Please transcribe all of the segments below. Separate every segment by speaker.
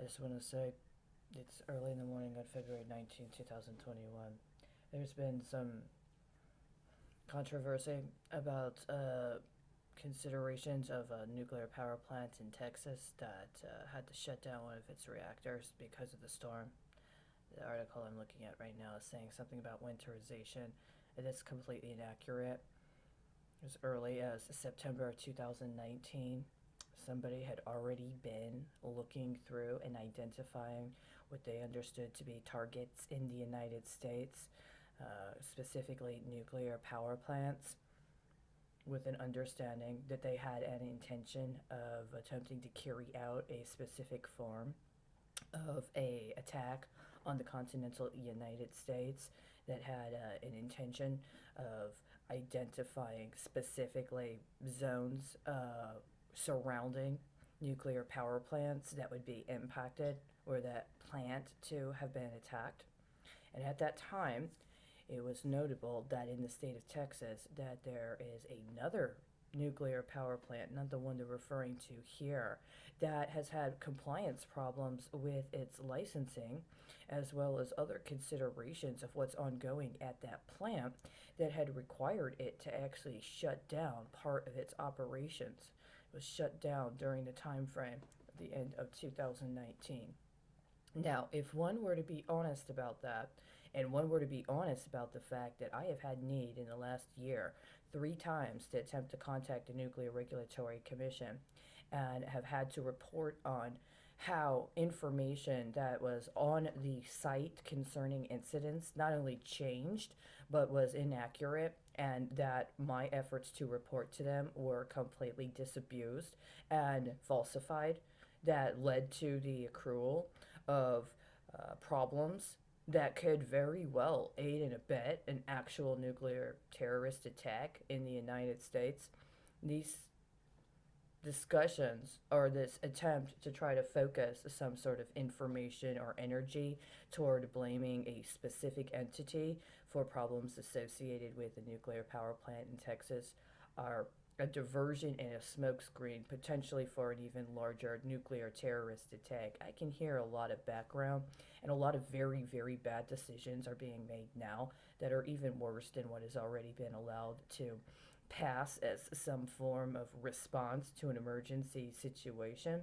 Speaker 1: I just want to say it's early in the morning on February 19th, 2021. There's been some controversy about considerations of a nuclear power plant in Texas that had to shut down one of its reactors because of the storm. The article I'm looking at right now is saying something about winterization. It is completely inaccurate. As early as September of 2019, somebody had already been looking through and identifying what they understood to be targets in the United States, specifically nuclear power plants, with an understanding that they had an intention of attempting to carry out a specific form of a attack on the continental United States that had an intention of identifying specifically zones surrounding nuclear power plants that would be impacted or that plant to have been attacked. And at that time, it was notable that in the state of Texas that there is another nuclear power plant, not the one they're referring to here, that has had compliance problems with its licensing, as well as other considerations of what's ongoing at that plant that had required it to actually shut down part of its operations. It was shut down during the time frame of the end of 2019. Now, if one were to be honest about that, and one were to be honest about the fact that I have had need in the last year 3 times to attempt to contact the Nuclear Regulatory Commission and have had to report on how information that was on the site concerning incidents not only changed but was inaccurate, and that my efforts to report to them were completely disabused and falsified, that led to the accrual of problems that could very well aid and abet an actual nuclear terrorist attack in the United States. These discussions or this attempt to try to focus some sort of information or energy toward blaming a specific entity for problems associated with the nuclear power plant in Texas are a diversion and a smokescreen potentially for an even larger nuclear terrorist attack. I can hear a lot of background, and a lot of very, very bad decisions are being made now that are even worse than what has already been allowed to pass as some form of response to an emergency situation.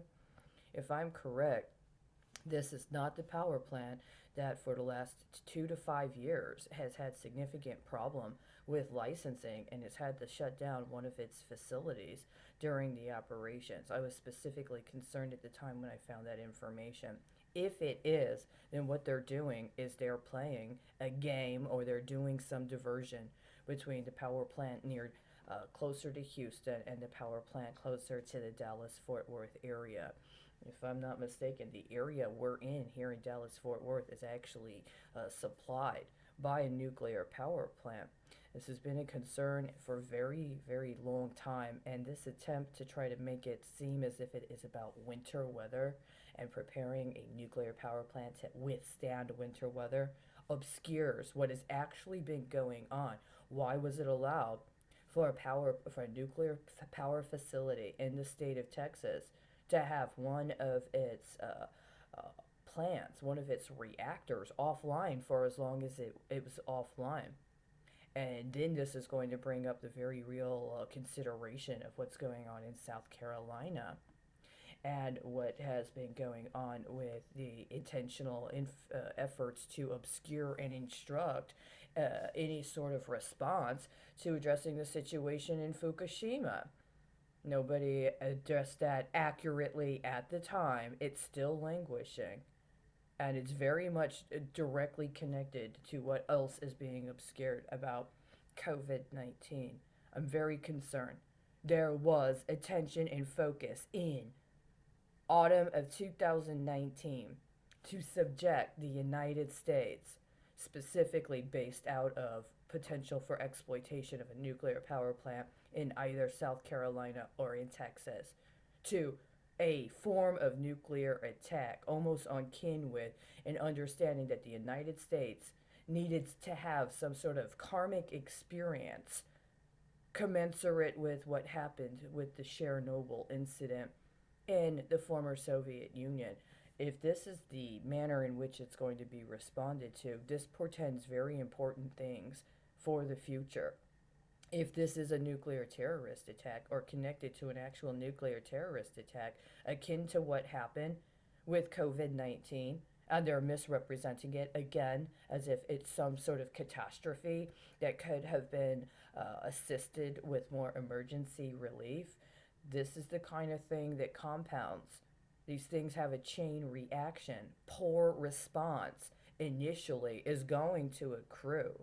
Speaker 1: If I'm correct, this is not the power plant that for the last 2 to 5 years has had significant problem with licensing and has had to shut down one of its facilities during the operations. I was specifically concerned at the time when I found that information. If it is, then what they're doing is they're playing a game, or they're doing some diversion between the power plant near closer to Houston and the power plant closer to the Dallas Fort Worth area. If I'm not mistaken, the area we're in here in Dallas Fort Worth is actually supplied by a nuclear power plant. This has been a concern for a very, very long time, and this attempt to try to make it seem as if it is about winter weather and preparing a nuclear power plant to withstand winter weather obscures what has actually been going on. Why was it allowed for a nuclear power facility in the state of Texas to have one of its uh, plants, one of its reactors offline for as long as it was offline? And then this is going to bring up the very real consideration of what's going on in South Carolina and what has been going on with the intentional efforts to obscure and instruct any sort of response to addressing the situation in Fukushima. Nobody addressed that accurately at the time. It's still languishing. And it's very much directly connected to what else is being obscured about COVID 19. I'm very concerned. There was attention and focus in autumn of 2019 to subject the United States, specifically based out of potential for exploitation of a nuclear power plant in either South Carolina or in Texas, to a form of nuclear attack, almost on kin with an understanding that the United States needed to have some sort of karmic experience commensurate with what happened with the Chernobyl incident in the former Soviet Union. If this is the manner in which it's going to be responded to, this portends very important things for the future. If this is a nuclear terrorist attack or connected to an actual nuclear terrorist attack, akin to what happened with COVID 19, and they're misrepresenting it again as if it's some sort of catastrophe that could have been assisted with more emergency relief. This is the kind of thing that compounds. These things have a chain reaction. Poor response initially is going to accrue.